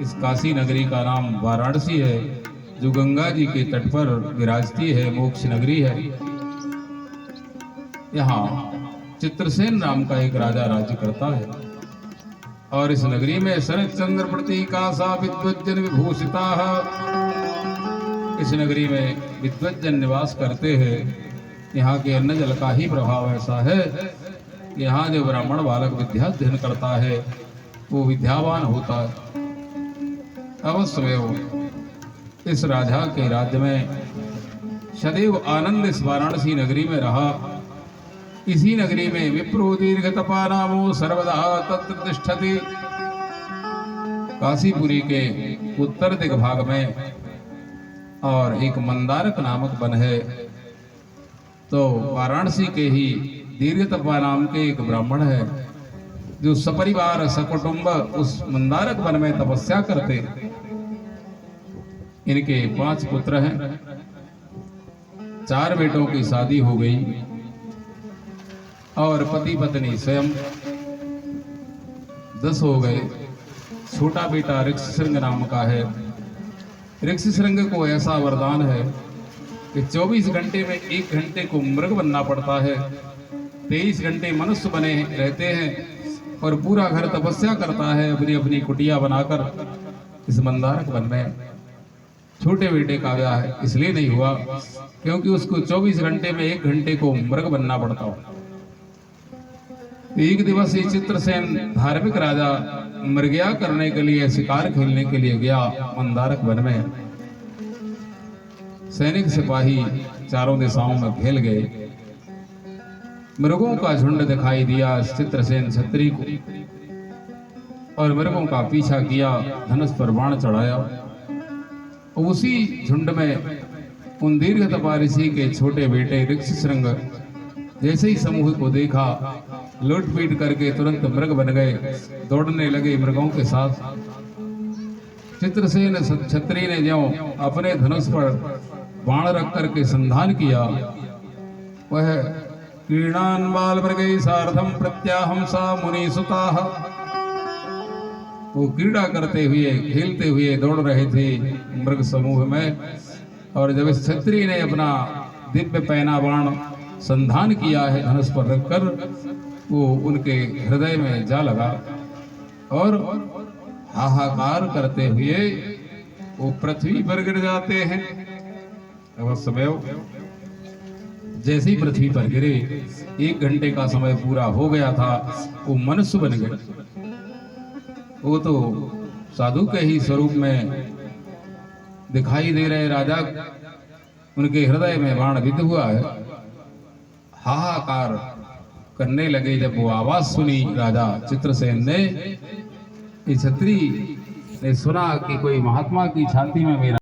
इस काशी नगरी का नाम वाराणसी है, जो गंगा जी के तट पर विराजती है, मोक्ष नगरी है। यहाँ चित्रसेन नाम का एक राजा राज्य करता है और इस नगरी में शरद चंद्र प्रतीकासा विद्वज्जन विभूषिता। इस नगरी में विद्वज्जन निवास करते हैं। यहाँ के अन्न जल का ही प्रभाव ऐसा है, यहाँ जो ब्राह्मण बालक विद्याध्ययन करता है वो विद्यावान होता है। अवश्य में वो इस राजा के राज्य में सदैव आनंद इस वाराणसी नगरी में रहा। इसी नगरी में विप्रो दीर्घ तपा नामो सर्वदा तत्र तिष्ठति। काशीपुरी के उत्तर दिग भाग में और एक मंदारक नामक वन है। तो वाराणसी के ही दीर्घ तपा नाम के एक ब्राह्मण है जो सपरिवार सकुटुंब उस मंदारक वन में तपस्या करते। इनके 5 पुत्र हैं, 4 बेटों की शादी हो गई और पति पत्नी स्वयं 10 हो गए। छोटा बेटा ऋक्षशृंग नाम का है। ऋक्षशृंग को ऐसा वरदान है कि 24 घंटे में 1 घंटे को मृग बनना पड़ता है, 23 घंटे मनुष्य बने रहते हैं और पूरा घर तपस्या करता है अपनी अपनी कुटिया बनाकर इस मंदारक वन में। छोटे बेटे का ब्याह इसलिए नहीं हुआ क्योंकि उसको 24 घंटे में 1 घंटे को मृग बनना पड़ता हो। एक दिवस ये चित्रसेन धार्मिक राजा मृगया करने के लिए, शिकार खेलने के लिए गया मंदारक वन में। सैनिक सिपाही चारों दिशाओं में घेल गए। मृगों का झुंड दिखाई दिया चित्रसेन छत्री को और मृगों का पीछा किया, धनुष पर बाण चढ़ाया। उसी झुंड में उन दीर्घ तपा ऋषि के छोटे बेटे ऋक्षशृंग जैसे ही समूह को देखा, लूटपीट करके तुरंत मृग बन गए, दौड़ने लगे मृगों के साथ। चित्रसेन छत्री ने ज्यों अपने धनुष पर बाण रख करके संधान किया, वह क्रीडान बाल मृगे सार्धम प्रत्याहंसा मुनि सुताः। वो क्रीड़ा करते हुए, खेलते हुए दौड़ रहे थे मृग समूह में, और जब इस क्षत्रिय ने अपना दिव्य पैना बाण संधान किया है धनुष पर रखकर, वो उनके हृदय में जा लगा और हाहाकार करते हुए वो पृथ्वी पर गिर जाते हैं। अवश्य जैसे ही पृथ्वी पर गिरे, 1 घंटे का समय पूरा हो गया था, वो मनुष्य बन गए। वो तो साधु के ही स्वरूप में दिखाई दे रहे राजा, उनके हृदय में बाण विद्ध हुआ है। हाहाकार करने लगे। जब वो आवाज सुनी राजा चित्रसेन ने, इस छत्री ने सुना कि कोई महात्मा की छाती में मेरा